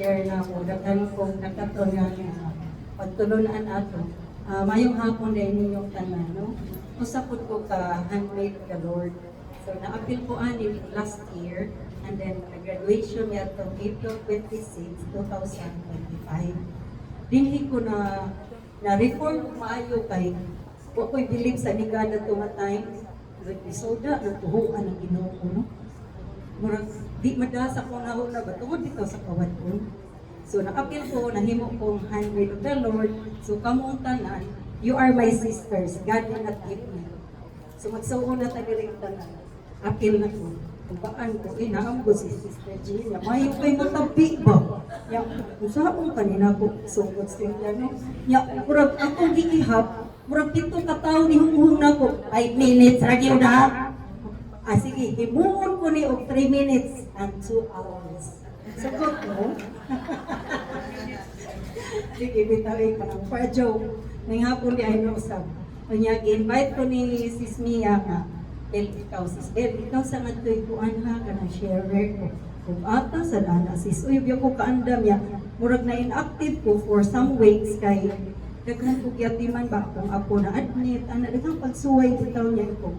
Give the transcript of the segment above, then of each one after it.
share na ako, daghan kong nakaton nga pagtulunan ato. Mayong hapon din ninyong tanan, no? Usapod ko ka handmade of the Lord. So na-appeal ko ani last year, and then graduation niya to April 26, 2025. Dinhi ko na-reform maayo kay wa ko'y believe sa nigada to nga time. Isoda, natuhuan ang Ginoo, no? Murag, di madasa ko na una ba? Tungod dito sa kawat ko. So, na-appeal ko, nahimo kong handmade of the Lord. So, kamong tanan, you are my sisters. God did not give me. So, magsuon na tayo rin tanan. Appeal na ko. Kubaan ko, inaam ko si Sister Gina. Mayo kayo matabi ba? Kung saan kanina ko, sugod sila, no? Murag, akong giihap, murag dito kataw ni humuhong na ko. 5 minutes, radyo na. Sige, himuon ko ni og 3 minutes and 2 hours. Sagot mo? Sige, bitawin ka ng for a joke. Nang hapon di ay nausap. Kanya, invite ko ni Sis Mia nga. Ikaw, Sis Bel, ikaw sa nga to'y kuan ha, ka ng sharer ko. Kung ata sa dana, Sis, uy, biyo ko kaandam ya. Murag na inactive ko for some weeks kay daghan ko gyatiman ba kung ako na admit, daghang pagsuway bitaw niya ko.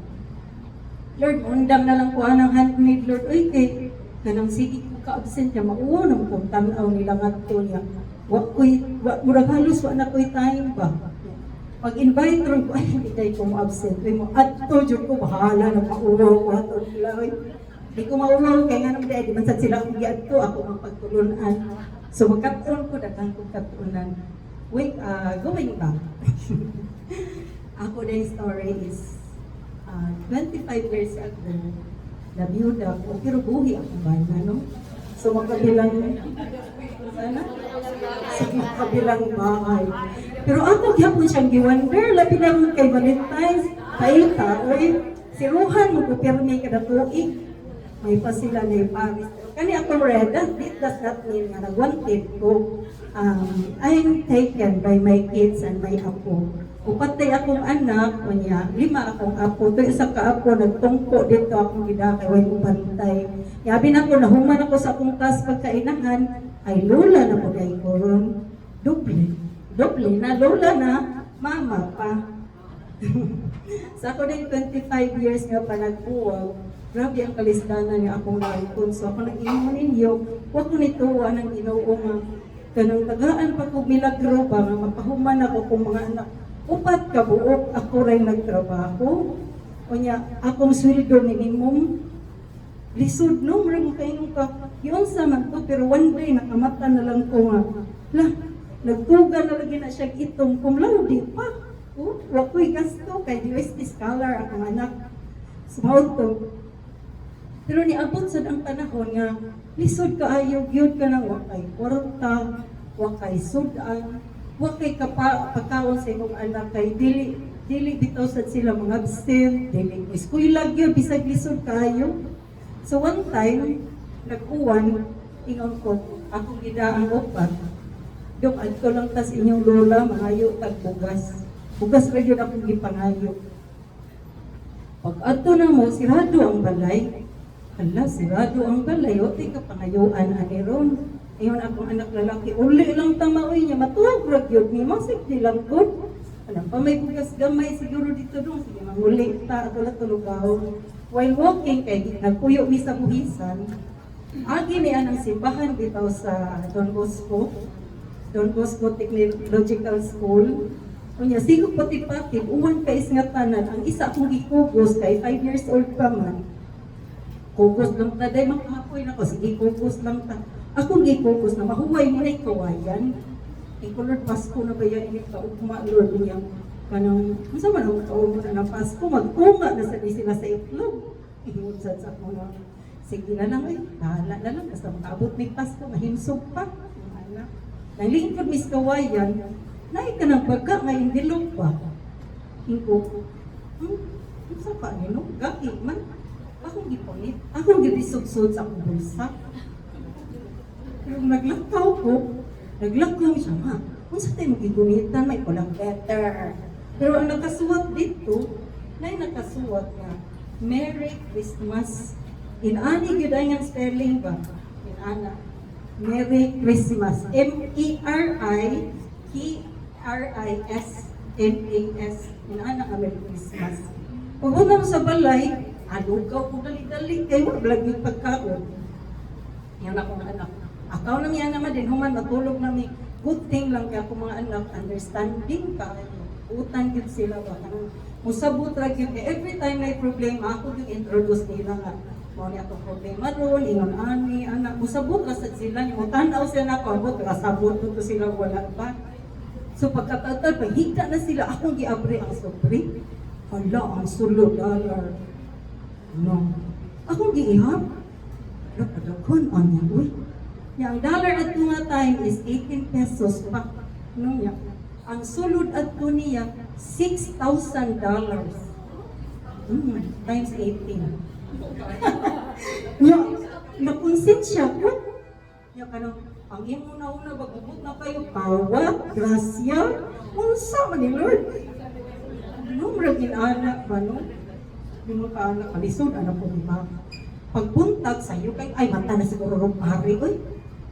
Lord, undam na lang ko anang handmade, Lord. Uy, kay kanang sige ko ka-absent niya, mauwa naman kung tanaw nila nga ito niya. Murag halos wa na ko'y time ba? Pag-invite ron ko, ay, hindi tayo ko ma-absent. Uy, mo, at to, Diyod ko, bahala na mauwa ko ato nila. Hindi ko mauwa, kaya nga naman dahil, di man sad sila akong giat ko, ako ang pagtulunan. So, magkatuon ko, daghang kong katuunan. Wait, going back. Ako na yung story is, 25 years ago, nabiyuda ko, pero buhi ako ba na, no? So, magkabilang, sana? Sa magkabilang bahay. Pero ako, gyapon siyang giwander, labi naman kay Valentine's, kaita, oy, si Rohan, magpupirmi kada tuig, may pa sila na yung Paris. Kani ako red, it does not mean nga nagwanted ko. I'm taken by my kids and my apo. Upatay akong anak, kunya, 5 akong apo. Ito isa ka apo, nagtungko dito akong gidakay, way upantay. Yabi na ko, nahuman ako sa akong tas pagkainahan, ay lola na po dahil ko ron. Doble na, lola na, mama pa. Sa ako din 25 years nga pa nagbuwag, grabe ang kalisdanan niya akong naikon. So ako nag-inom ninyo, huwag ko nito, anang Ginoo nga. Kanang tagaan pa ko milagro ba, nga mapahuman ako kung mga anak. Upat ka buok, ako rin nagtrabaho. O niya, akong sweldo minimum. Lisod no, marang kayo ka. Yun sa man to, pero one day nakamata na lang ko nga. Lah, nagtuga na lagi na siya itong cum laude pa. Wakoy gasto, kay UST scholar akong anak. Small to. Pero niabot sa ang panahon nga, lisod ka ayaw, gyud ka ng wakay kwarta, wakay sudan, wakay pagkaon sa imong anak kay dili bitaw sad sila mga absent, dili eskwela gyud bisag lisod kayo. So one time nag-uwan ingon ko ako gida ang upat. Dok adto lang tas inyong lola mangayo tag bugas. Bugas ra gyud akong gipangayo. Pag adto na mo sirado ang balay. Hala, sirado ang balay, o ka pangayuan ani ron. Ayon akong anak lalaki, uli lang tamaoy niya, matuwag ragyod ni, masig nilang good. Alam pa may bugas gamay, siguro dito doon, sige manguli ta, at wala tulugaw. While walking, kay nagpuyo mi sa buhisan, agi ni anang simbahan bitaw sa Don Bosco Technological School. Kunya, sigog pati-pati, uwan ka isngatanan, ang isa akong gikugos kay 5 years old pa man. Kugos lang ta, day makahapoy na ko, sige kugos lang ta. Akong gikugos na mahuway mo na ikawayan. Lord, Pasko na ba yan, ikaugma, Lord, niya. Kanang, masa man ang kaugma na ng Pasko, magtunga na sa sila sa itlog. Ihunsad sa mga, sige na lang, hala na lang, basta makaabot may Pasko, mahimsog pa. Nanglingkod mis kawayan, naik ka ng baga, nga envelope pa. Hingko, sa pa, gaki man. Akong gipunit, akong gidisugsod sa akong bulsa. Pero naglakaw siya, ma, kung sa tayo magigunitan, may kulang better. Pero ang nakasuwat dito, nakasuwat na, Merry Christmas. In ani gyud ay ang spelling ba? In ana. Merry Christmas. MERI-KRISMAS. Inaana ka Merry Christmas. Pag mo sa balay, alugaw ko dali-dali kayo, vlog yung pagkaon. Yan ako mga anak. Akaw na miya naman din, human matulog namin. Good thing lang kaya ako mga anak, understanding ka. Utang yun sila ba? Musabot lang yun. Every time may problema, ako yung introduce nila nga. Mo ni atong problema ron, ingon ani, anak, musabot ka sa sila. Yung tanaw sila na ako, abot, sabot ko sila, wala ba? So pagkatatal, pahita na sila, akong giabri ang sobre. Hala, ang sulod, dollar. No. Akong giihap. Nakadakon, ani, uy. Yang dollar at nga time is 18 pesos pa. No, ya. Ang sulod at niya, $6,000. Times 18. Nakonsensya ko. Ya kanang ang imo na una bagubot na kayo pawat, grasya, unsa man ni Lord. Ano ra ginaana ba no? Di mo ka anak kalisod anak ko ba? Pagbuntag sa iyo kay ay mata na siguro rong pari oy.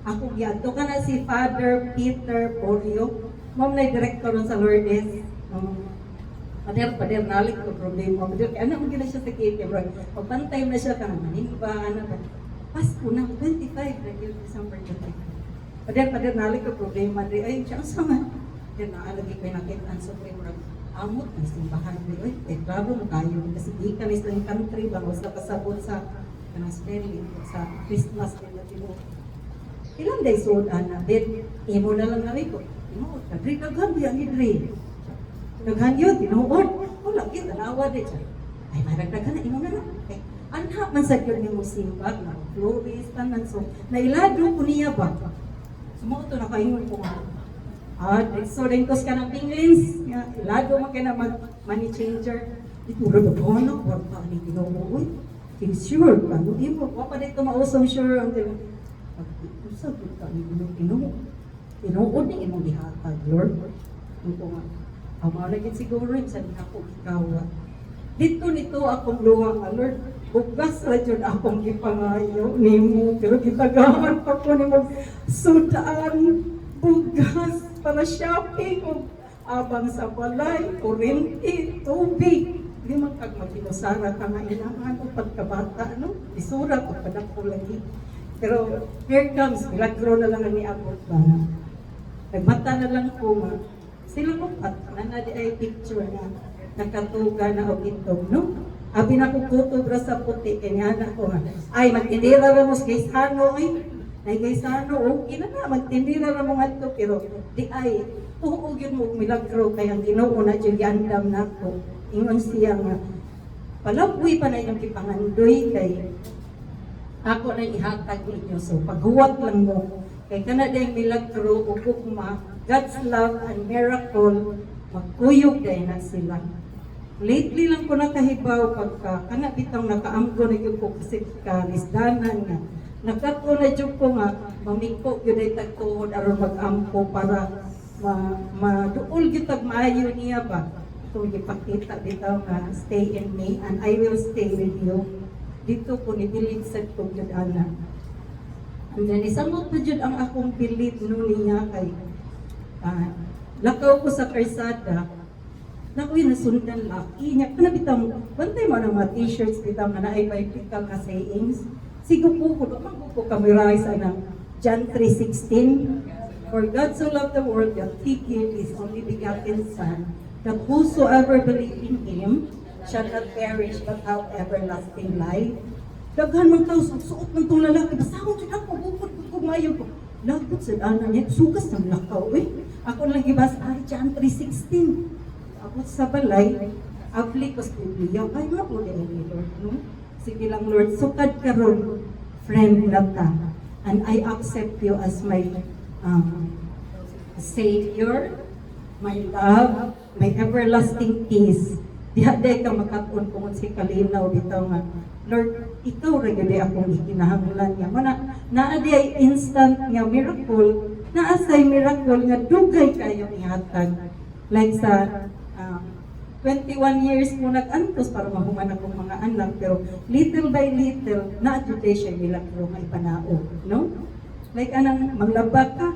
Ako giadto ka na si Father Peter Porio. Mom na director sa Lourdes. Pader nalik ko problema. Pader kaya anak mo gina siya sa KP bro. Pagpantay na siya kang manimba, ano ba? Pasko na, 25 na yung December 25. Pader nalik ko problema. Ay, siya ang sama. Pader naalagi ko yung nakitaan sa Supreme. Amot na simbahan. Ay, bravo mo kayo. Kasi di ka na isang country ba? Mas nakasabot sa Stanley, sa Christmas nila tino. Ilang day sold, ana. Then, imo na lang na ko. Imo, kadri kaghan biya ni Dre. Naghanyo, tinuod. Wala, tanawa din siya. Ay, maragdagan na, imo na na. Okay. Anha man sa yun yung musimbag, na florist, tanan. So, nailado ko niya ba? Sumuto na kaingon ko nga. So, ringkos ka ng pinglins. Ilado mo ka na money changer. Ituro ba ko na? Warta ni tinuod. Sure ka. No, imo, wapa dito mausong sure. Usap ka ni tinuod. Tinuod ni imong dihatag, Lord. Ito ko nga. Ang mga naging siguro rin sa ako ikaw. Dito nito akong luha nga, Lord. Bukas na dyan akong ipangayo ni mo. Pero gitagahan pa ko ni mo. Sudaan, bugas, para shopping. Abang sa balay, kurinti, tubig. Hindi man kag maginusara ka nga ilangan o pagkabata. No? Isura ko, padako lagi. Pero here comes, milagro na lang ni abot ba. Nagmata na lang ko nga. Sila mo pat, nanadi ay picture na nakatuga na o itong, no? Abi na kong kutubra sa puti, kanya na ko nga. Ay, magtindira na mo sa gaysano, ay. Ay, gaysano, okay na na, magtindira na mo nga ito. Pero, di ay, tuog yun mo milagro, kaya ginoo na dyan yandam na ko. Ingon siya nga, palaboy pa na yung kipangandoy kay ako na ihatag ninyo. So, paghuwag lang mo. Kay kanada yung milagro, ukukma, God's love and miracle, magkuyog dahil na sila. Lately lang ko nakahibaw pagka, kanabitang nakaamgo na yung ko kasi kalisdanan nga. Nagkato na dyan ko nga, mamiko yun ay tagtuhod aron mag-ampo para maduol yun maayo niya ba. Ito ipakita dito nga, stay in me and I will stay with you. Dito ko nibilig sa kong yun, anak. And then, isamot pa dyan ang akong pilit no niya kay lakaw ko sa karsada, nakoy nasundan laki niya. Kanabitang, bantay mo ng mga t-shirts bitang na ay biblical na sayings. Sigo po ko, naman ko kamerize ng John 3:16. For God so loved the world that He gave His only begotten Son, that whosoever believe in Him shall not perish but have everlasting life. Daghan mang tao, suot ng itong lalaki, basahon siya ako, bukod ko mayo ko. Lagot sa dana niya, sugas ng lakaw, eh. Ako lang ibas, John 3:16. Ako sa balay, abli ko sa Biblia, ay nga po din ni Lord, no? Sige lang, Lord, sukad ka ron, friend na ta, and I accept you as my Savior, my love, my everlasting peace. Dihaday ka makatun kung si kalinaw dito nga, Lord, ikaw rin akong ikinahanglan niya. Naadi ay instant nga miracle, naasay miracle nga dugay kayo ihatag. Like sa 21 years mo nag-antos para mahuman akong mga anak, pero little by little, na-adjute siya milagro nga ipanao, no? Like anang maglaba ka.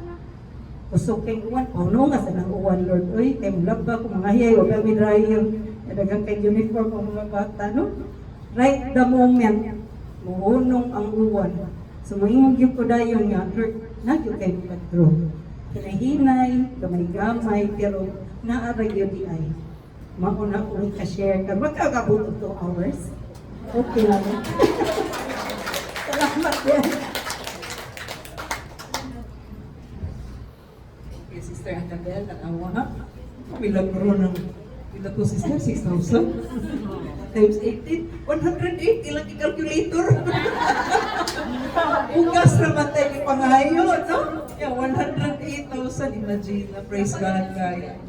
Usok kay uwan, no nga sa nang uwan, Lord. Uy, kay maglaba ko, mga hiyay, wag kami dryer. Dagang kay uniform ang mga bata, no? Right the moment, muhunong ang uwan. So, mahimog yung kudayon nga, Lord, nagyo kay Pedro. Hinahinay, gamay-gamay, pero naarag yun di ay. Mauna kong ka-share ka. Magkakabuto 2 hours. Okay lang. Salamat yan. Okay, Sister Annabelle, natawa ha? Milagro ng, ila po sister, 6,000 times 18, 108, ilang i-calculator. Ugas naman tayo ni Pangayo, no? Yeah, 108,000, imagine na, praise God, kaya.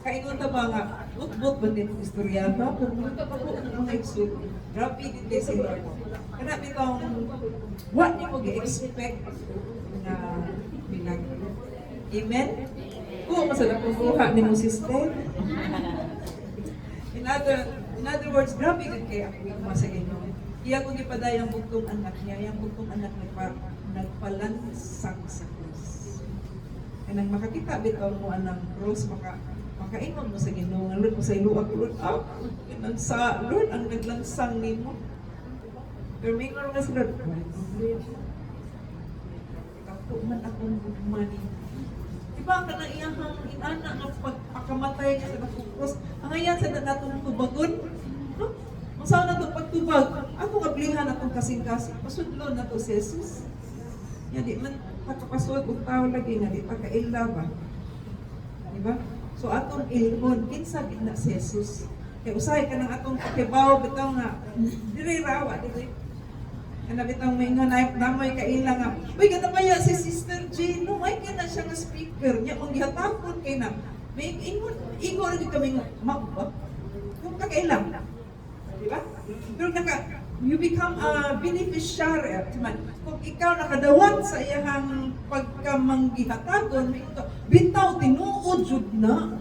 Kaingon na ba nga, but ba din istorya ba? Pumunta pa po ng mga exud. Grabe din din si Lord. Kaya bitong, what niyo mo gi-expect na milagro? Amen? Oo, masarap ang buha ni mong sister. In other words, grabe din kaya ako yung masa Ginoo. Iya ko gipaday ang bugtong anak niya, yung bugtong anak nagpalansang sa krus. Kaya nang makakita bitaw mo ang krus, makaingon mo sa Ginoo, Lord, mo sa iluag, Lord, Lord, ang naglansang nimo. Pero may nga na sila, ako man akong bugmani. Diba ang kanang iyahang inana nga pagpakamatay niya sa nakukros, ang ayan sa natong tubagon, no? Masaw na itong pagtubag, atong ablihan atong kasing-kasing, pasudlo na to si Jesus. Yan, di man nakapasod kung tao lagi nga, di pagkaila ba? Diba? So atong ilmon, kinsa gina si Jesus. Kaya usahay ka ng atong pakibaw, bitaw nga, diri rawa, diri. Kaya bitaw may nga namoy kaila nga, uy, ganda ba yan si Sister Jane, no? Ay, kaya na siya nga speaker, niya kung gihatapon kay na, may ingon rin kami nga, ba? Kung kakailang. Diba? Pero you become a beneficiary. Kung ikaw nakadawat sa iyang pagkamanggihatagon, bitaw, tinuod jud na.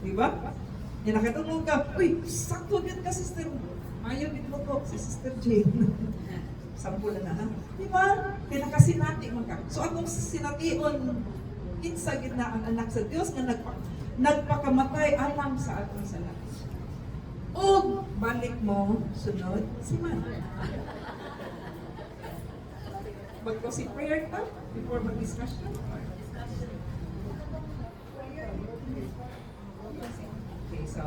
Diba? Yan nakatulong ka, uy, sakto din ka, Sister. Ayaw din mo ko, si Sister Jane. Sampula na ha. Diba? Pinakasinati mo ka. So akong sination, kinsa gitna ang anak sa Diyos nga nagpakamatay alam sa atong salat. O balik mo, sunod, si Man. Mag-proceed prayer ka before mag-discussion? Okay, so